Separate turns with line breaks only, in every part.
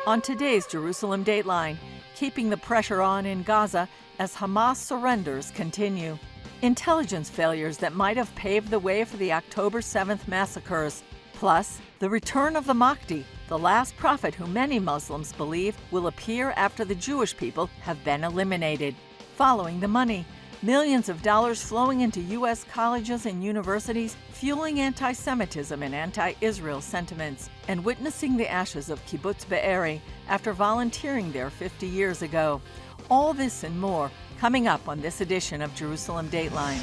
On today's Jerusalem Dateline, keeping the pressure on in Gaza as Hamas surrenders continue. Intelligence failures that might have paved the way for the October 7th massacres. Plus, the return of the Mahdi, the last prophet who many Muslims believe will appear after the Jewish people have been eliminated. Following the money, millions of dollars flowing into U.S. colleges and universities, fueling anti-Semitism and anti-Israel sentiments, and witnessing the ashes of Kibbutz Be'eri after volunteering there 50 years ago. All this and more coming up on this edition of Jerusalem Dateline.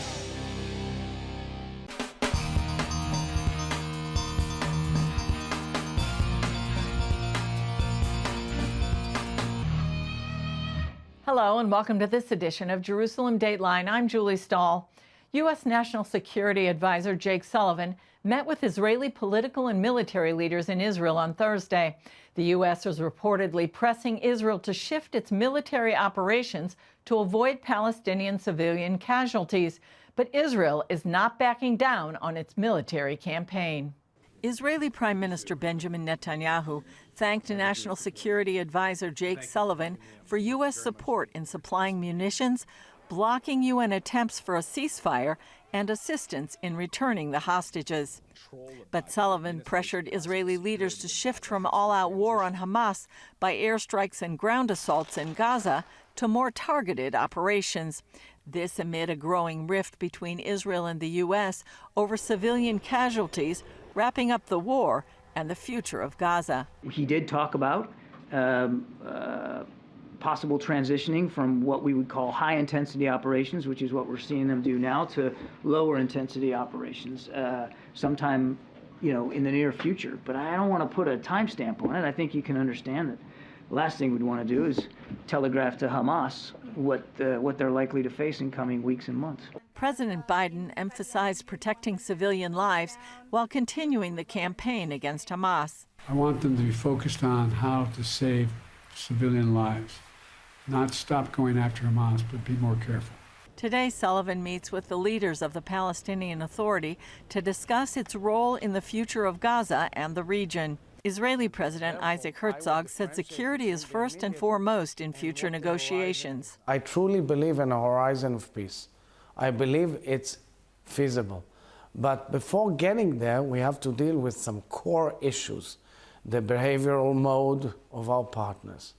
Hello and welcome to this edition of Jerusalem Dateline. I'm Julie Stahl. U.S. National Security Advisor Jake Sullivan met with Israeli political and military leaders in Israel on Thursday. The U.S. is reportedly pressing Israel to shift its military operations to avoid Palestinian civilian casualties. But Israel is not backing down on its military campaign. Israeli Prime Minister Benjamin Netanyahu thanked National Security Advisor Jake Sullivan for U.S. support in supplying munitions, blocking UN attempts for a ceasefire, and assistance in returning the hostages. But Sullivan pressured Israeli leaders to shift from all-out war on Hamas by airstrikes and ground assaults in Gaza to more targeted operations. This amid a growing rift between Israel and the U.S. over civilian casualties, wrapping up the war and the future of Gaza.
He did talk about possible transitioning from what we would call high-intensity operations, which is what we're seeing them do now, to lower-intensity operations sometime, in the near future. But I don't want to put a timestamp on it. I think you can understand that the last thing we'd want to do is telegraph to Hamas what they're likely to face in coming weeks and months.
President Biden emphasized protecting civilian lives while continuing the campaign against Hamas.
I want them to be focused on how to save civilian lives, not stop going after Hamas, but be more careful.
Today, Sullivan meets with the leaders of the Palestinian Authority to discuss its role in the future of Gaza and the region. Israeli President Isaac Herzog said security is first and foremost in future negotiations.
I truly believe in a horizon of peace. I believe it's feasible. But before getting there, we have to deal with some core issues, the behavioral mode of our partners,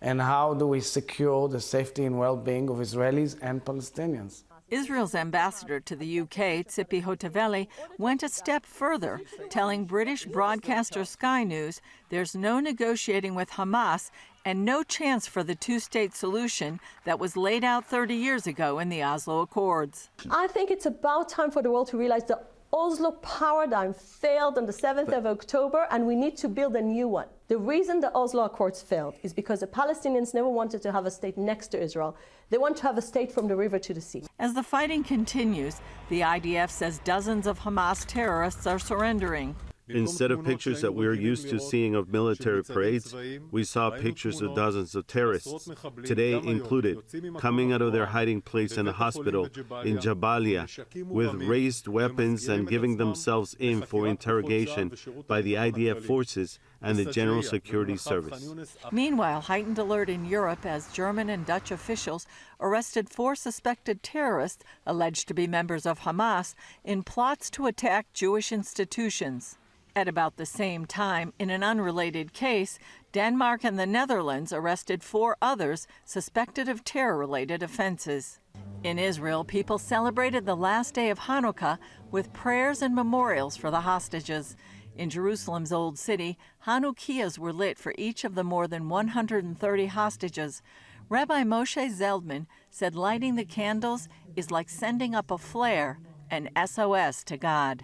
and how do we secure the safety and well-being of Israelis and Palestinians.
Israel's ambassador to the UK, Tzipi Hotovely, went a step further, telling British broadcaster Sky News there's no negotiating with Hamas and no chance for the two-state solution that was laid out 30 years ago in the Oslo Accords.
I think it's about time for the world to realize the Oslo paradigm failed on the 7th of October, and we need to build a new one. The reason the Oslo Accords failed is because the Palestinians never wanted to have a state next to Israel. They want to have a state from the river to the sea.
As the fighting continues, the IDF says dozens of Hamas terrorists are surrendering.
Instead of pictures that we're used to seeing of military parades, we saw pictures of dozens of terrorists, today included, coming out of their hiding place in a hospital in Jabalia with raised weapons and giving themselves in for interrogation by the IDF forces and the General Security Service.
Meanwhile, heightened alert in Europe as German and Dutch officials arrested 4 suspected terrorists alleged to be members of Hamas in plots to attack Jewish institutions. At about the same time, in an unrelated case, Denmark and the Netherlands arrested 4 others suspected of terror-related offenses. In Israel, people celebrated the last day of Hanukkah with prayers and memorials for the hostages. In Jerusalem's Old City, Hanukkahs were lit for each of the more than 130 hostages. Rabbi Moshe Zeldman said lighting the candles is like sending up a flare, an SOS to God.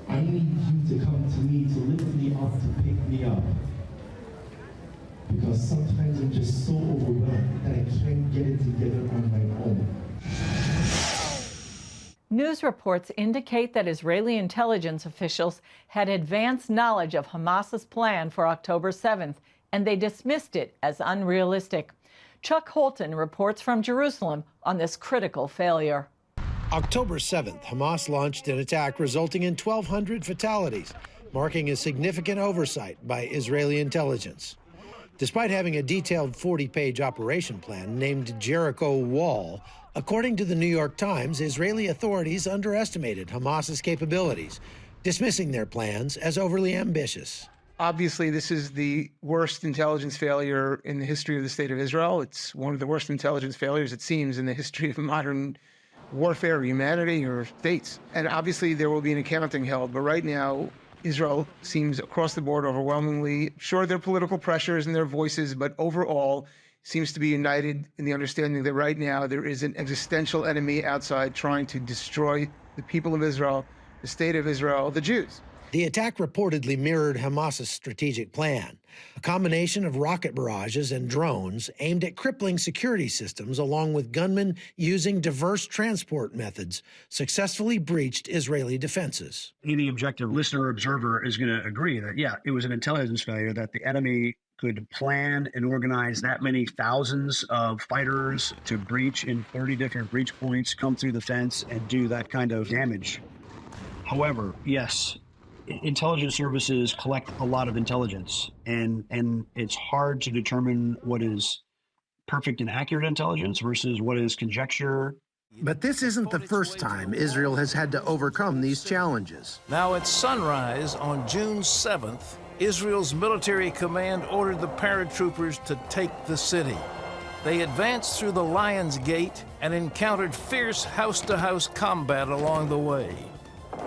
I need you to come to me, to lift me up, to pick me up. Because sometimes I'm just so overwhelmed that I can't get it together on my own.
News reports indicate that Israeli intelligence officials had advanced knowledge of Hamas's plan for October 7th, and they dismissed it as unrealistic. Chuck Holton reports from Jerusalem on this critical failure.
October 7th, Hamas launched an attack resulting in 1,200 fatalities, marking a significant oversight by Israeli intelligence. Despite having a detailed 40-page operation plan named Jericho Wall, according to the New York Times, Israeli authorities underestimated Hamas's capabilities, dismissing their plans as overly ambitious.
Obviously, this is the worst intelligence failure in the history of the State of Israel. It's one of the worst intelligence failures, it seems, in the history of modern warfare, humanity, or states. And obviously, there will be an accounting held. But right now, Israel seems across the board overwhelmingly, sure, there are political pressures and their voices, but overall seems to be united in the understanding that right now there is an existential enemy outside trying to destroy the people of Israel, the state of Israel, the Jews.
The attack reportedly mirrored Hamas's strategic plan. A combination of rocket barrages and drones aimed at crippling security systems, along with gunmen using diverse transport methods, successfully breached Israeli defenses.
Any objective listener or observer is going to agree that, yeah, it was an intelligence failure, that the enemy could plan and organize that many thousands of fighters to breach in 30 different breach points, come through the fence, and do that kind of damage. However, yes, intelligence services collect a lot of intelligence, and it's hard to determine what is perfect and accurate intelligence versus what is conjecture.
But this isn't the first time Israel has had to overcome these challenges.
Now at sunrise on June 7th, Israel's military command ordered the paratroopers to take the city. They advanced through the Lion's Gate and encountered fierce house-to-house combat along the way.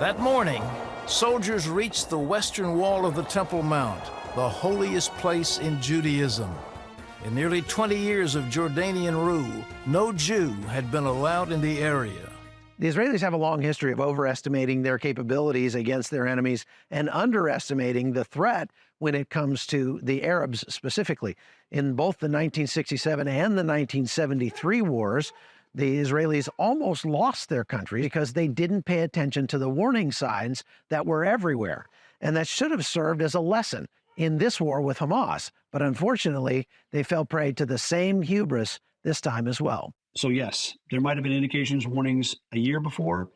That morning, soldiers reached the western wall of the Temple Mount, the holiest place in Judaism. In nearly 20 years of Jordanian rule, no Jew had been allowed in the area.
The Israelis have a long history of overestimating their capabilities against their enemies and underestimating the threat when it comes to the Arabs specifically. In both the 1967 and the 1973 wars, the Israelis almost lost their country because they didn't pay attention to the warning signs that were everywhere. And that should have served as a lesson in this war with Hamas. But unfortunately, they fell prey to the same hubris this time as well.
So yes, there might have been indications, warnings a year before.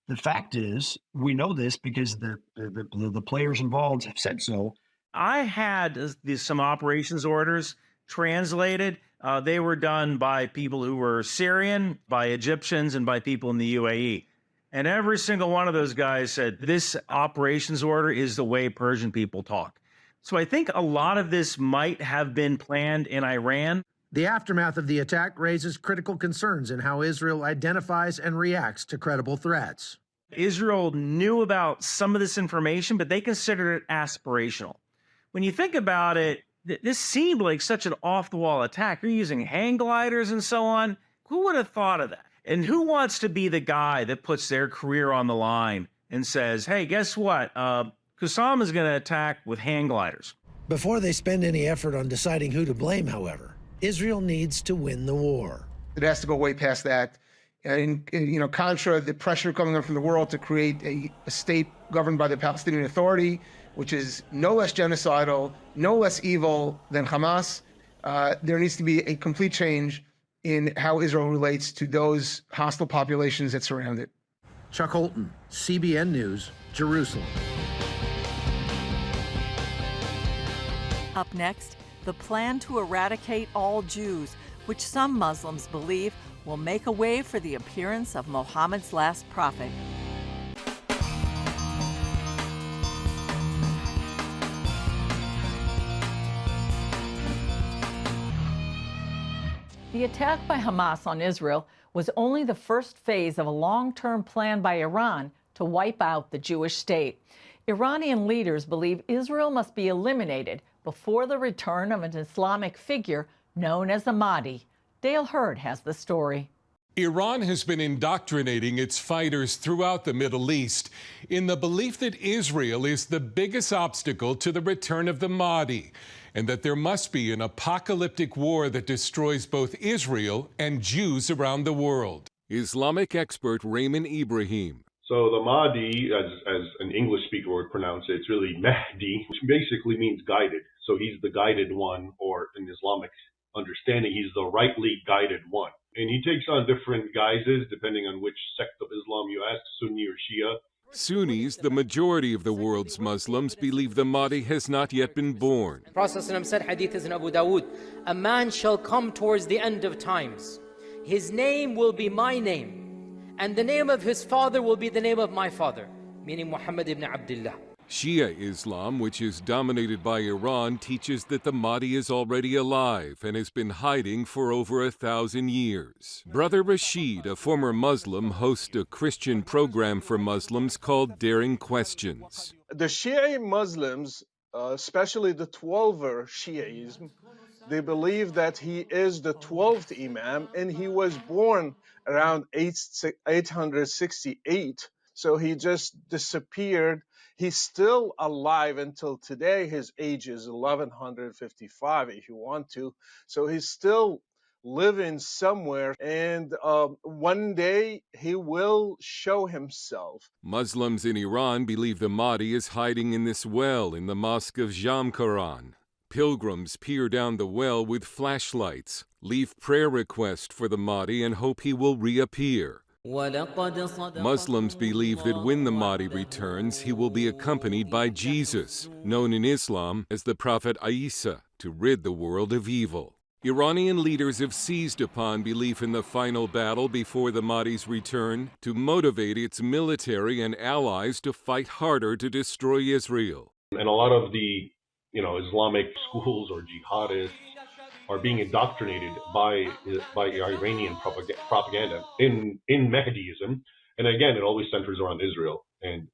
The fact is, we know this because the players involved have said so.
I had some operations orders translated. They were done by people who were Syrian, by Egyptians, and by people in the UAE. And every single one of those guys said, this operations order is the way Persian people talk. So I think a lot of this might have been planned in Iran.
The aftermath of the attack raises critical concerns in how Israel identifies and reacts to credible threats.
Israel knew about some of this information, but they considered it aspirational. When you think about it, this seemed like such an off-the-wall attack. You're using hang gliders and so on. Who would have thought of that? And who wants to be the guy that puts their career on the line and says, hey, guess what? Qassam is going to attack with hang gliders.
Before they spend any effort on deciding who to blame, however, Israel needs to win the war.
It has to go way past that. And, contra the pressure coming up from the world to create a state governed by the Palestinian Authority, which is no less genocidal, no less evil than Hamas, there needs to be a complete change in how Israel relates to those hostile populations that surround it.
Chuck Holton, CBN News, Jerusalem.
Up next, the plan to eradicate all Jews, which some Muslims believe will make a way for the appearance of Muhammad's last prophet. The attack by Hamas on Israel was only the first phase of a long-term plan by Iran to wipe out the Jewish state. Iranian leaders believe Israel must be eliminated before the return of an Islamic figure known as the Mahdi. Dale Hurd has the story.
Iran has been indoctrinating its fighters throughout the Middle East in the belief that Israel is the biggest obstacle to the return of the Mahdi, and that there must be an apocalyptic war that destroys both Israel and Jews around the world. Islamic expert Raymond Ibrahim.
So the Mahdi, as an English speaker would pronounce it, it's really Mahdi, which basically means guided. So he's the guided one, or in Islamic understanding, he's the rightly guided one. And he takes on different guises depending on which sect of Islam you ask, Sunni or Shia.
Sunnis, the majority of the world's Muslims, believe the Mahdi has not yet been born.
The Prophet ﷺ said, hadith is in Abu Dawood, a man shall come towards the end of times. His name will be my name, and the name of his father will be the name of my father, meaning Muhammad ibn Abdullah.
Shia Islam, which is dominated by Iran, teaches that the Mahdi is already alive and has been hiding for over 1,000 years. Brother Rashid, a former Muslim, hosts a Christian program for Muslims called Daring Questions.
The Shia Muslims, especially the 12er Shiaism, they believe that he is the 12th Imam, and he was born around 868, so he just disappeared. He's still alive until today. His age is 1155, if you want to. So he's still living somewhere, and one day he will show himself.
Muslims in Iran believe the Mahdi is hiding in this well in the Mosque of Jamkaran. Pilgrims peer down the well with flashlights, leave prayer requests for the Mahdi, and hope he will reappear. Muslims believe that when the Mahdi returns, he will be accompanied by Jesus, known in Islam as the Prophet Isa, to rid the world of evil. Iranian leaders have seized upon belief in the final battle before the Mahdi's return to motivate its military and allies to fight harder to destroy Israel.
And a lot of the, Islamic schools or jihadists are being indoctrinated by Iranian propaganda in Mahdiism. And again, it always centers around Israel and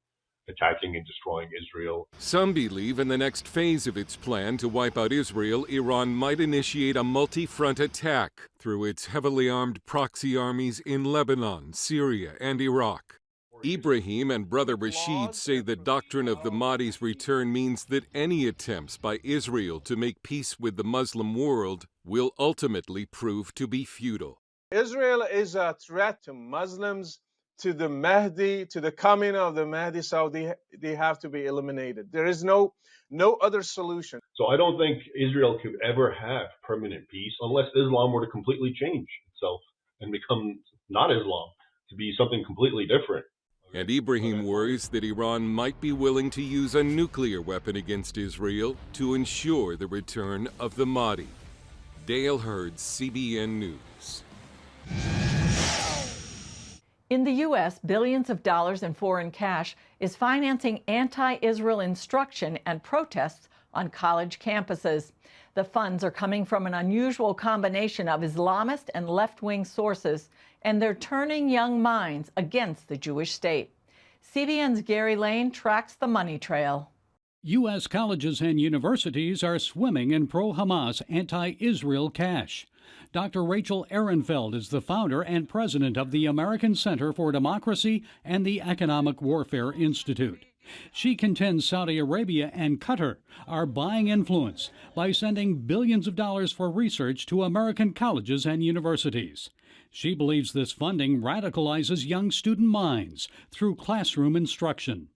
attacking and destroying Israel.
Some believe in the next phase of its plan to wipe out Israel, Iran might initiate a multi-front attack through its heavily armed proxy armies in Lebanon, Syria, and Iraq. Ibrahim and Brother Rashid say the doctrine of the Mahdi's return means that any attempts by Israel to make peace with the Muslim world will ultimately prove to be futile.
Israel is a threat to Muslims, to the Mahdi, to the coming of the Mahdi, so they have to be eliminated. There is no other solution.
So I don't think Israel could ever have permanent peace unless Islam were to completely change itself and become not Islam, to be something completely different.
And Ibrahim worries that Iran might be willing to use a nuclear weapon against Israel to ensure the return of the Mahdi. Dale Hurd, CBN News.
In the U.S., billions of dollars in foreign cash is financing anti-Israel instruction and protests on college campuses. The funds are coming from an unusual combination of Islamist and left-wing sources, and they're turning young minds against the Jewish state. CBN's Gary Lane tracks the money trail.
U.S. colleges and universities are swimming in pro-Hamas, anti-Israel cash. Dr. Rachel Ehrenfeld is the founder and president of the American Center for Democracy and the Economic Warfare Institute. She contends Saudi Arabia and Qatar are buying influence by sending billions of dollars for research to American colleges and universities. She believes this funding radicalizes young student minds through classroom instruction.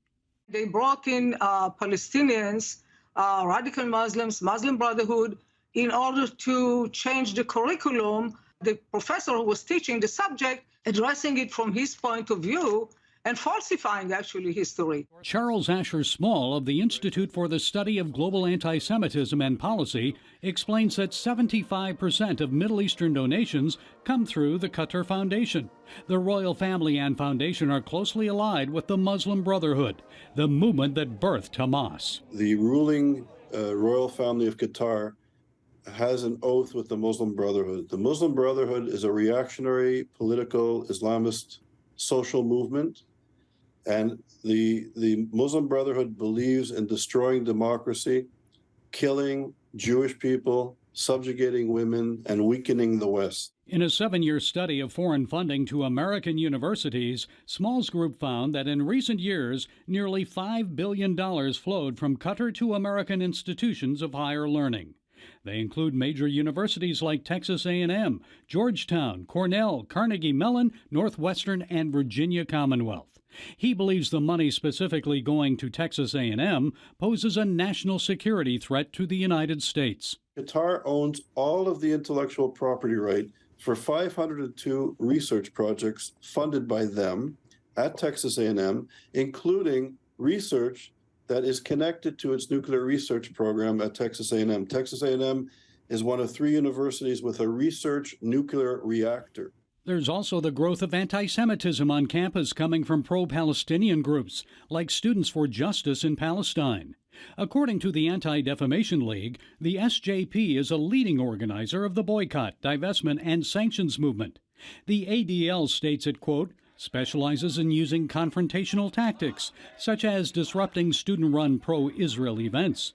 They brought in Palestinians, radical Muslims, Muslim Brotherhood, in order to change the curriculum. The professor who was teaching the subject, addressing it from his point of view, and falsifying, actually, history.
Charles Asher Small of the Institute for the Study of Global Anti-Semitism and Policy explains that 75% of Middle Eastern donations come through the Qatar Foundation. The royal family and foundation are closely allied with the Muslim Brotherhood, the movement that birthed Hamas.
The ruling royal family of Qatar has an oath with the Muslim Brotherhood. The Muslim Brotherhood is a reactionary, political, Islamist social movement. And the Muslim Brotherhood believes in destroying democracy, killing Jewish people, subjugating women, and weakening the West.
In a 7-year study of foreign funding to American universities, Small's group found that in recent years, nearly $5 billion flowed from Qatar to American institutions of higher learning. They include major universities like Texas A&M, Georgetown, Cornell, Carnegie Mellon, Northwestern, and Virginia Commonwealth. He believes the money specifically going to Texas A&M poses a national security threat to the United States.
Qatar owns all of the intellectual property right for 502 research projects funded by them at Texas A&M, including research that is connected to its nuclear research program at Texas A&M. Texas A&M is one of 3 universities with a research nuclear reactor.
There's also the growth of anti-Semitism on campus coming from pro-Palestinian groups, like Students for Justice in Palestine. According to the Anti-Defamation League, the SJP is a leading organizer of the boycott, divestment, and sanctions movement. The ADL states it, quote, specializes in using confrontational tactics, such as disrupting student-run pro-Israel events.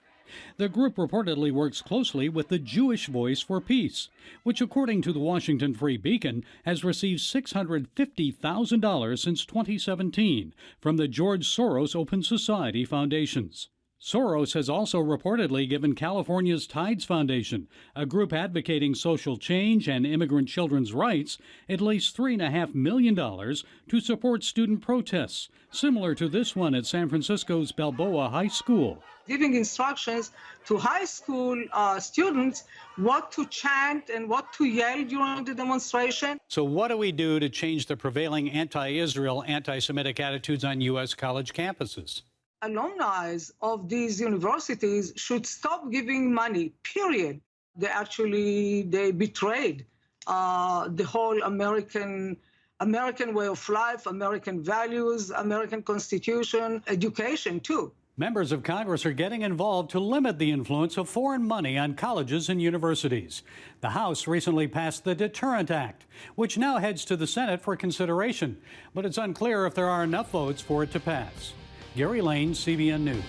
The group reportedly works closely with the Jewish Voice for Peace, which, according to the Washington Free Beacon, has received $650,000 since 2017 from the George Soros Open Society Foundations. Soros has also reportedly given California's Tides Foundation, a group advocating social change and immigrant children's rights, at least $3.5 million to support student protests, similar to this one at San Francisco's Balboa High School.
Giving instructions to high school students what to chant and what to yell during the demonstration.
So what do we do to change the prevailing anti-Israel, anti-Semitic attitudes on U.S. college campuses?
Alumni of these universities should stop giving money, period. They betrayed the whole American way of life, American values, American Constitution, education too.
Members of Congress are getting involved to limit the influence of foreign money on colleges and universities. The House recently passed the Deterrent Act, which now heads to the Senate for consideration, but it's unclear if there are enough votes for it to pass. Gary Lane, CBN News.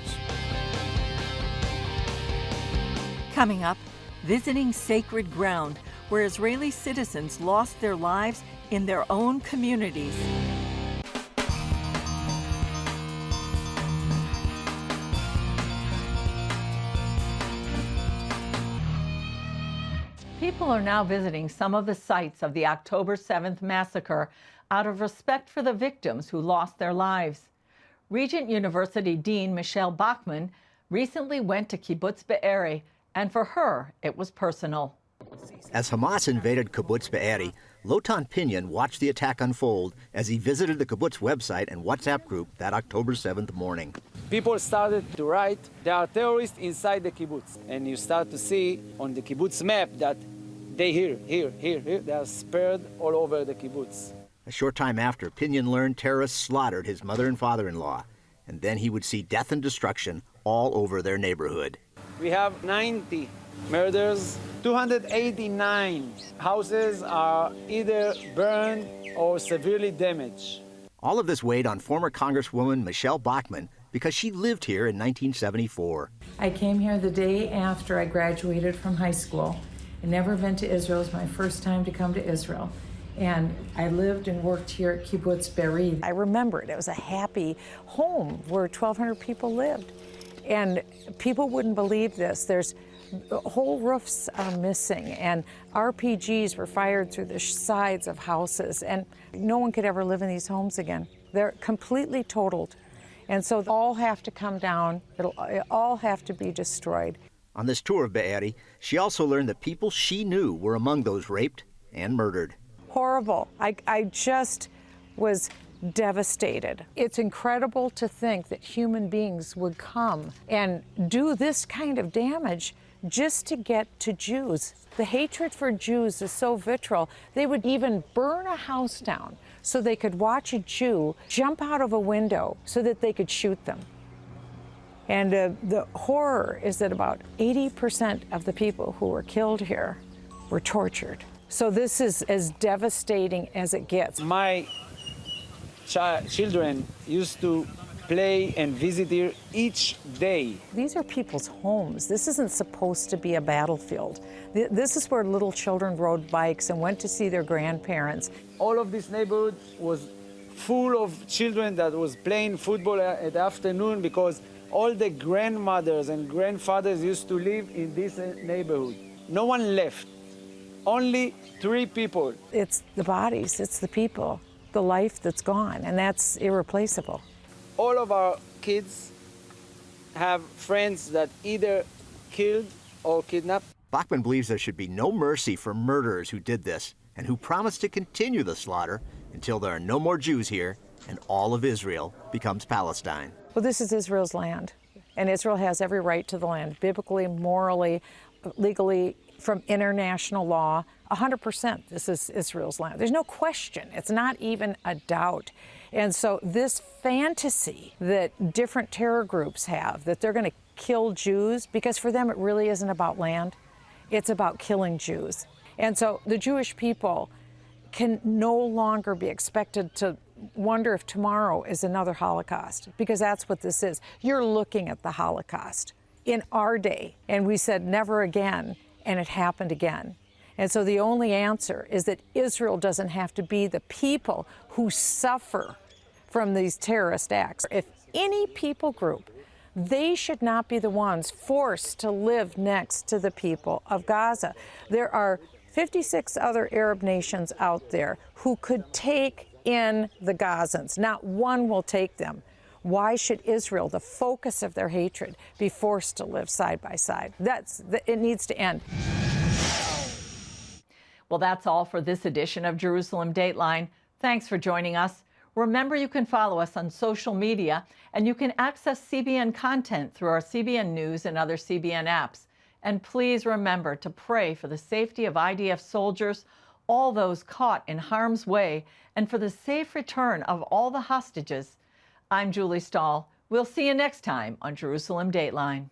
Coming up, visiting sacred ground where Israeli citizens lost their lives in their own communities.
People are now visiting some of the sites of the October 7th massacre out of respect for the victims who lost their lives. Regent University Dean Michelle Bachmann recently went to Kibbutz Be'eri, and for her, it was personal.
As Hamas invaded Kibbutz Be'eri, Lotan Pinion watched the attack unfold as he visited the kibbutz website and WhatsApp group that October 7th morning.
People started to write, there are terrorists inside the kibbutz. And you start to see on the kibbutz map that they here, they are spread all over the kibbutz.
A short time after, Pinion learned terrorists slaughtered his mother and father-in-law, and then he would see death and destruction all over their neighborhood.
We have 90 murders, 289 houses are either burned or severely damaged.
All of this weighed on former Congresswoman Michelle Bachmann because she lived here in 1974.
I came here the day after I graduated from high school. I'd never been to Israel. It was my first time to come to Israel. And I lived and worked here at Kibbutz Be'eri.
I remember it. It was a happy home where 1,200 people lived. And people wouldn't believe this. There's whole roofs are missing, and RPGs were fired through the sides of houses, and no one could ever live in these homes again. They're completely totaled. And so they all have to come down. It'll all have to be destroyed.
On this tour of Be'eri, she also learned that people she knew were among those raped and murdered.
Horrible. I just was devastated. It's incredible to think that human beings would come and do this kind of damage just to get to Jews. The hatred for Jews is so visceral, they would even burn a house down so they could watch a Jew jump out of a window so that they could shoot them. And the horror is that about 80% of the people who were killed here were tortured. So this is as devastating as it gets.
My children used to play and visit here each day.
These are people's homes. This isn't supposed to be a battlefield. This is where little children rode bikes and went to see their grandparents.
All of this neighborhood was full of children that was playing football at the afternoon because all the grandmothers and grandfathers used to live in this neighborhood. No one left. Only 3 people.
It's the bodies, it's the people, the life that's gone, and that's irreplaceable.
All of our kids have friends that either killed or kidnapped.
Bachmann believes there should be no mercy for murderers who did this and who promised to continue the slaughter until there are no more Jews here and all of Israel becomes Palestine.
Well, this is Israel's land, and Israel has every right to the land, biblically, morally, legally, from international law. 100%, this is Israel's land. There's no question. It's not even a doubt. And so this fantasy that different terror groups have, that they're going to kill Jews, because for them it really isn't about land. It's about killing Jews. And so the Jewish people can no longer be expected to wonder if tomorrow is another Holocaust, because that's what this is. You're looking at the Holocaust in our day, and we said never again, and it happened again. And so the only answer is that Israel doesn't have to be the people who suffer from these terrorist acts. If any people group, they should not be the ones forced to live next to the people of Gaza. There are 56 other Arab nations out there who could take in the Gazans. Not one will take them. Why should Israel, the focus of their hatred, be forced to live side by side? It needs to end.
Well, that's all for this edition of Jerusalem Dateline. Thanks for joining us. Remember, you can follow us on social media, and you can access CBN content through our CBN News and other CBN apps. And please remember to pray for the safety of IDF soldiers, all those caught in harm's way, and for the safe return of all the hostages. I'm Julie Stahl. We'll see you next time on Jerusalem Dateline.